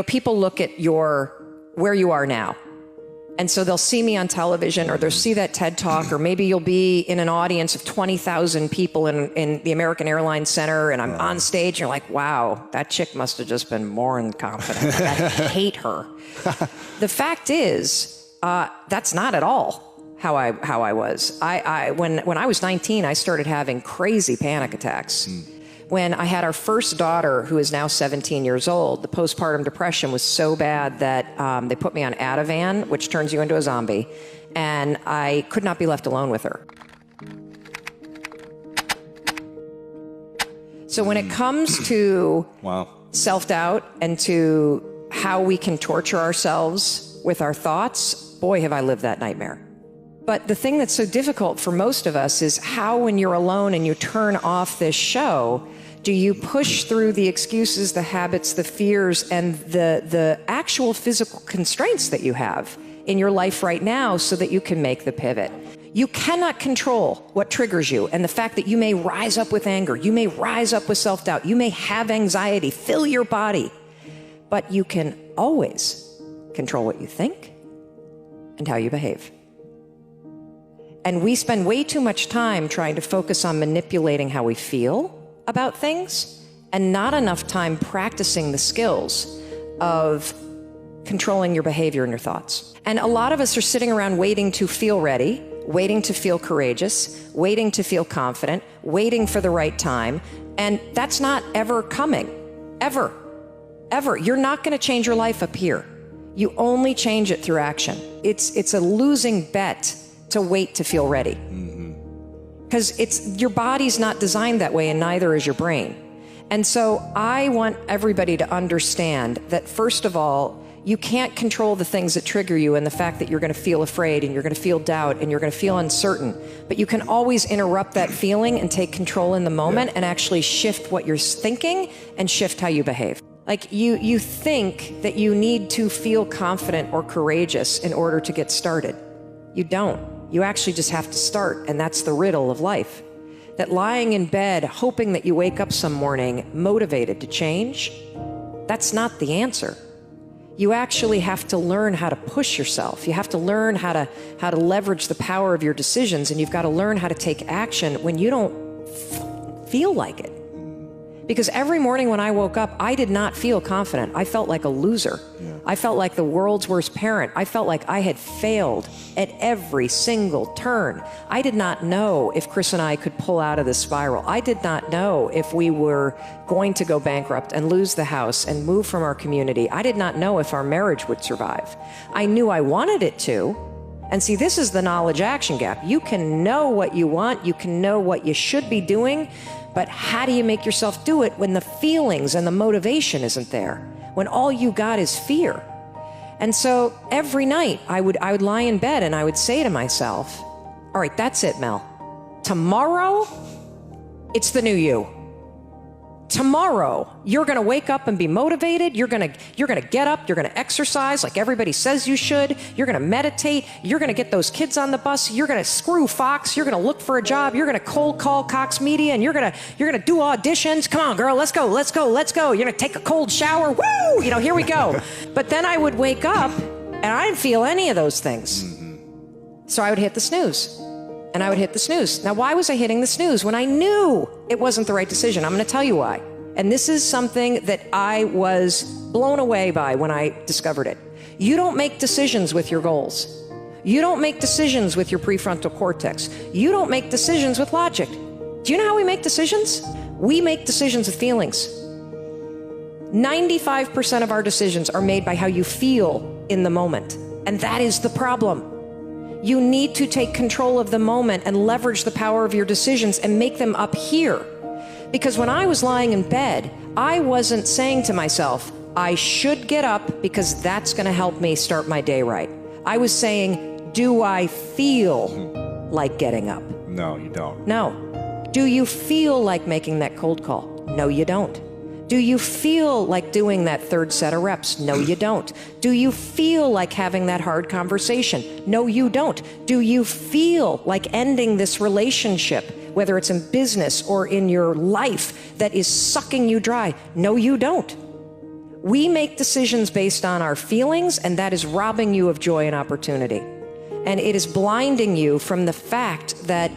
People look at where you are now. And so they'll see me on television, or they'll see that TED Talk, or maybe you'll be in an audience of 20,000 people in the American Airlines Center, and I'm on stage, and you're like, wow, that chick must have just been more than confident. I hate her. The fact is, that's not at all how I was. When I was 19, I started having crazy panic attacks. When I had our first daughter, who is now 17 years old, the postpartum depression was so bad that they put me on Ativan, which turns you into a zombie, and I could not be left alone with her. So when it comes to self-doubt and to how we can torture ourselves with our thoughts, boy, have I lived that nightmare. But the thing that's so difficult for most of us is how, when you're alone and you turn off this show, do you push through the excuses, the habits, the fears, and the actual physical constraints that you have in your life right now so that you can make the pivot? You cannot control what triggers you, and the fact that you may rise up with anger, you may rise up with self-doubt, you may have anxiety fill your body, but you can always control what you think and how you behave. And we spend way too much time trying to focus on manipulating how we feel about things, and not enough time practicing the skills of controlling your behavior and your thoughts. And a lot of us are sitting around waiting to feel ready, waiting to feel courageous, waiting to feel confident, waiting for the right time. And that's not ever coming. Ever. Ever. You're not going to change your life up here. You only change it through action. It's a losing bet to wait to feel ready. Because your body's not designed that way, and neither is your brain. And so I want everybody to understand that, first of all, you can't control the things that trigger you, and the fact that you're going to feel afraid and you're going to feel doubt and you're going to feel uncertain. But you can always interrupt that feeling and take control in the moment and actually shift what you're thinking and shift how you behave. Like you think that you need to feel confident or courageous in order to get started. You don't. You actually just have to start, and that's the riddle of life. That lying in bed, hoping that you wake up some morning motivated to change, that's not the answer. You actually have to learn how to push yourself. You have to learn how to leverage the power of your decisions, and you've got to learn how to take action when you don't feel like it. Because every morning when I woke up, I did not feel confident. I felt like a loser. I felt like the world's worst parent. I felt like I had failed at every single turn. I did not know if Chris and I could pull out of this spiral. I did not know if we were going to go bankrupt and lose the house and move from our community. I did not know if our marriage would survive. I knew I wanted it to. And see, this is the knowledge action gap. You can know what you want. You can know what you should be doing. But how do you make yourself do it when the feelings and the motivation isn't there? When all you got is fear? And so every night I would lie in bed and I would say to myself, all right, that's it, Mel. Tomorrow, it's the new you. Tomorrow, you're going to wake up and be motivated. You're going to get up. You're going to exercise like everybody says you should. You're going to meditate. You're going to get those kids on the bus. You're going to screw Fox. You're going to look for a job. You're going to cold call Cox Media, and you're going to do auditions. Come on, girl, let's go. Let's go. Let's go. You're going to take a cold shower. Woo! Here we go. But then I would wake up and I didn't feel any of those things. So I would hit the snooze. And I would hit the snooze. Now, why was I hitting the snooze when I knew it wasn't the right decision? I'm going to tell you why. And this is something that I was blown away by when I discovered it. You don't make decisions with your goals. You don't make decisions with your prefrontal cortex. You don't make decisions with logic. Do you know how we make decisions? We make decisions with feelings. 95% of our decisions are made by how you feel in the moment. And that is the problem. You need to take control of the moment and leverage the power of your decisions and make them up here. Because when I was lying in bed, I wasn't saying to myself, I should get up because that's going to help me start my day right. I was saying, do I feel like getting up? No, you don't. No. Do you feel like making that cold call? No, you don't. Do you feel like doing that third set of reps? No, you don't. Do you feel like having that hard conversation? No, you don't. Do you feel like ending this relationship, whether it's in business or in your life, that is sucking you dry? No, you don't. We make decisions based on our feelings, and that is robbing you of joy and opportunity. And it is blinding you from the fact that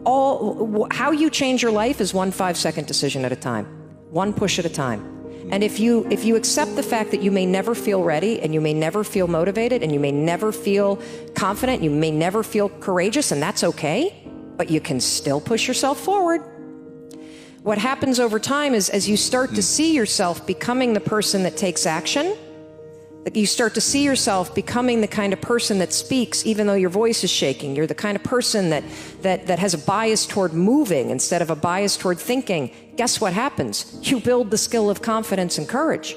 how you change your life is one 5-second decision at a time, one push at a time. And if you accept the fact that you may never feel ready, and you may never feel motivated, and you may never feel confident, you may never feel courageous, and that's okay, but you can still push yourself forward. What happens over time is, as you start to see yourself becoming the person that takes action, that you start to see yourself becoming the kind of person that speaks even though your voice is shaking. You're the kind of person that has a bias toward moving instead of a bias toward thinking. Guess what happens? You build the skill of confidence and courage.